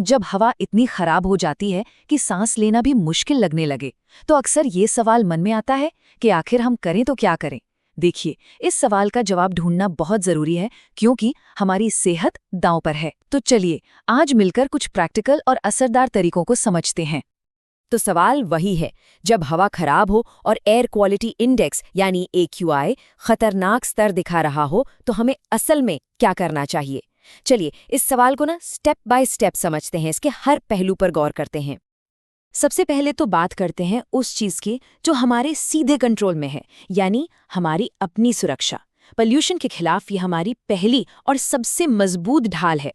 जब हवा इतनी खराब हो जाती है कि सांस लेना भी मुश्किल लगने लगे, तो अक्सर ये सवाल मन में आता है कि आखिर हम करें तो क्या करें। देखिए, इस सवाल का जवाब ढूंढना बहुत जरूरी है, क्योंकि हमारी सेहत दांव पर है। तो चलिए आज मिलकर कुछ प्रैक्टिकल और असरदार तरीकों को समझते हैं। तो सवाल वही है, जब हवा खराब हो और एयर क्वालिटी इंडेक्स यानी AQI खतरनाक स्तर दिखा रहा हो, तो हमें असल में क्या करना चाहिए। चलिए इस सवाल को स्टेप बाय स्टेप समझते हैं, इसके हर पहलू पर गौर करते हैं। सबसे पहले तो बात करते हैं उस चीज की जो हमारे सीधे कंट्रोल में है, यानी हमारी अपनी सुरक्षा। पॉल्यूशन के खिलाफ ये हमारी पहली और सबसे मजबूत ढाल है।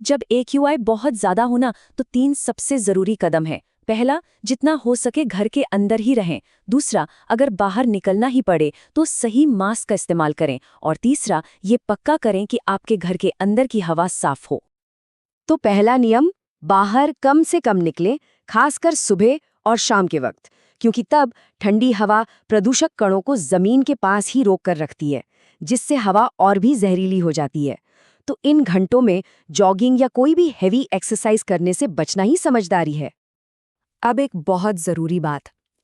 जब AQI बहुत ज्यादा होना, तो 3 सबसे जरूरी कदम है। पहला, जितना हो सके घर के अंदर ही रहें। दूसरा, अगर बाहर निकलना ही पड़े तो सही मास्क का इस्तेमाल करें। और तीसरा, ये पक्का करें कि आपके घर के अंदर की हवा साफ हो। तो पहला नियम, बाहर कम से कम निकलें, खासकर सुबह और शाम के वक्त, क्योंकि तब ठंडी हवा प्रदूषक कणों को जमीन के पास ही रोक कर रखती है, जिससे हवा और भी जहरीली हो जाती है। तो इन घंटों में जॉगिंग या कोई भी हेवी एक्सरसाइज करने से बचना ही समझदारी है। अब एक बहुत जरूरी बात,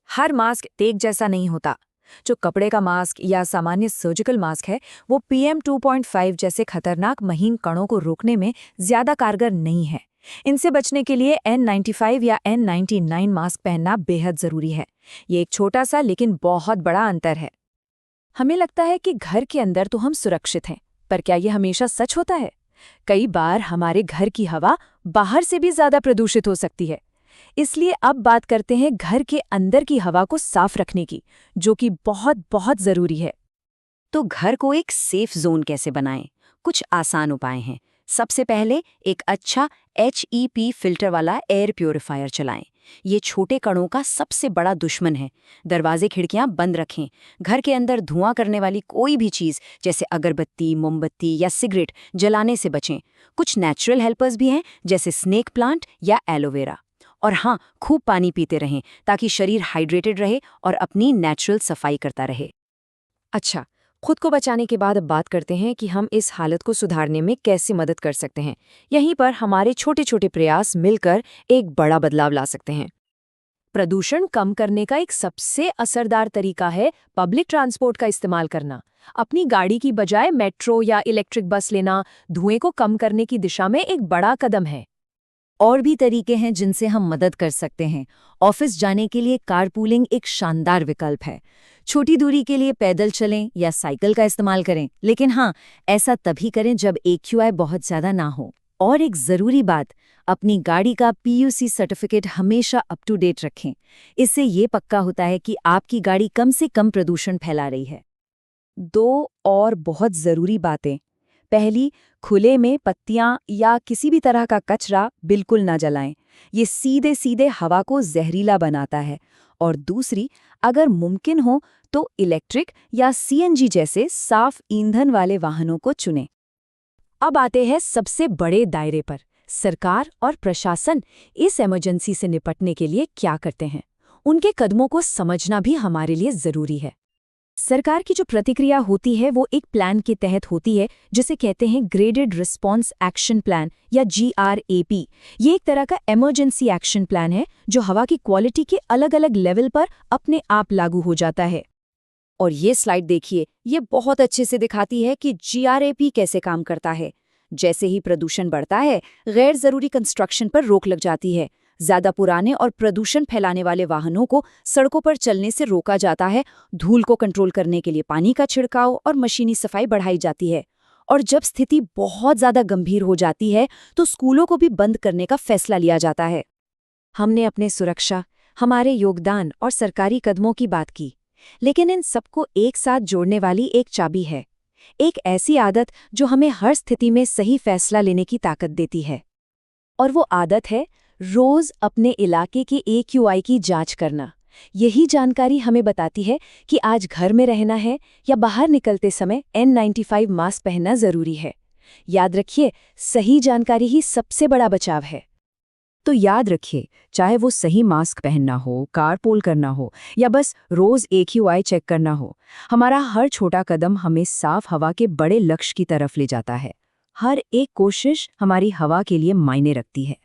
हर मास्क एक जैसा नहीं होता। जो कपड़े का मास्क या सामान्य सर्जिकल मास्क है, वो PM 2.5 जैसे खतरनाक महीन कणों को रोकने में ज्यादा कारगर नहीं है। इनसे बचने के लिए N95 या N99 मास्क पहनना बेहद जरूरी है। ये एक छोटा सा लेकिन बहुत बड़ा अंतर है। हमें लगता है कि घर के अंदर तो हम सुरक्षित हैं, पर क्या ये हमेशा सच होता है? कई बार हमारे घर की हवा बाहर से भी ज्यादा प्रदूषित हो सकती है। इसलिए अब बात करते हैं घर के अंदर की हवा को साफ रखने की, जो कि बहुत बहुत जरूरी है। तो घर को एक सेफ जोन कैसे बनाएं? कुछ आसान उपाय हैं। सबसे पहले एक अच्छा HEP फिल्टर वाला एयर प्यूरिफायर चलाएं। ये छोटे कणों का सबसे बड़ा दुश्मन है। दरवाजे खिड़कियां बंद रखें। घर के अंदर धुआं करने वाली कोई भी चीज जैसे अगरबत्ती, मोमबत्ती या सिगरेट जलाने से बचें। कुछ नेचुरल हेल्पर्स भी हैं, जैसे स्नेक प्लांट या एलोवेरा। और हाँ, खूब पानी पीते रहें ताकि शरीर हाइड्रेटेड रहे और अपनी नेचुरल सफाई करता रहे। अच्छा, खुद को बचाने के बाद अब बात करते हैं कि हम इस हालत को सुधारने में कैसे मदद कर सकते हैं। यहीं पर हमारे छोटे छोटे प्रयास मिलकर एक बड़ा बदलाव ला सकते हैं। प्रदूषण कम करने का एक सबसे असरदार तरीका है पब्लिक ट्रांसपोर्ट का इस्तेमाल करना। अपनी गाड़ी की बजाय मेट्रो या इलेक्ट्रिक बस लेना धुएं को कम करने की दिशा में एक बड़ा कदम है। और भी तरीके हैं जिनसे हम मदद कर सकते हैं। ऑफिस जाने के लिए कारपूलिंग एक शानदार विकल्प है। छोटी दूरी के लिए पैदल चलें या साइकिल का इस्तेमाल करें, लेकिन हाँ, ऐसा तभी करें जब AQI बहुत ज़्यादा ना हो। और एक ज़रूरी बात, अपनी गाड़ी का PUC सर्टिफिकेट हमेशा अप टू डेट रखें। इससे ये पक्का होता है कि आपकी गाड़ी कम से कम प्रदूषण फैला रही है। 2 और बहुत ज़रूरी बातें। पहली, खुले में पत्तियां या किसी भी तरह का कचरा बिल्कुल ना जलाएं। ये सीधे सीधे हवा को जहरीला बनाता है। और दूसरी, अगर मुमकिन हो तो इलेक्ट्रिक या CNG जैसे साफ ईंधन वाले वाहनों को चुनें। अब आते हैं सबसे बड़े दायरे पर। सरकार और प्रशासन इस इमरजेंसी से निपटने के लिए क्या करते हैं? उनके कदमों को समझना भी हमारे लिए ज़रूरी है। सरकार की जो प्रतिक्रिया होती है वो एक प्लान के तहत होती है, जिसे कहते हैं ग्रेडेड रिस्पॉन्स एक्शन प्लान या GRAP। ये एक तरह का इमरजेंसी एक्शन प्लान है जो हवा की क्वालिटी के अलग अलग लेवल पर अपने आप लागू हो जाता है। और ये स्लाइड देखिए, ये बहुत अच्छे से दिखाती है कि GRAP कैसे काम करता है। जैसे ही प्रदूषण बढ़ता है, गैर जरूरी कंस्ट्रक्शन पर रोक लग जाती है। ज्यादा पुराने और प्रदूषण फैलाने वाले वाहनों को सड़कों पर चलने से रोका जाता है। धूल को कंट्रोल करने के लिए पानी का छिड़काव और मशीनी सफाई बढ़ाई जाती है। और जब स्थिति बहुत ज्यादा गंभीर हो जाती है, तो स्कूलों को भी बंद करने का फैसला लिया जाता है। हमने अपने सुरक्षा, हमारे योगदान और सरकारी कदमों की बात की, लेकिन इन सबको एक साथ जोड़ने वाली एक चाबी है। एक ऐसी आदत जो हमें हर स्थिति में सही फैसला लेने की ताकत देती है। और वो आदत है रोज अपने इलाके के AQI की जांच करना। यही जानकारी हमें बताती है कि आज घर में रहना है या बाहर निकलते समय N95 मास्क पहनना जरूरी है। याद रखिए, सही जानकारी ही सबसे बड़ा बचाव है। तो याद रखिए, चाहे वो सही मास्क पहनना हो, कारपूल करना हो या बस रोज AQI चेक करना हो, हमारा हर छोटा कदम हमें साफ हवा के बड़े लक्ष्य की तरफ ले जाता है। हर एक कोशिश हमारी हवा के लिए मायने रखती है।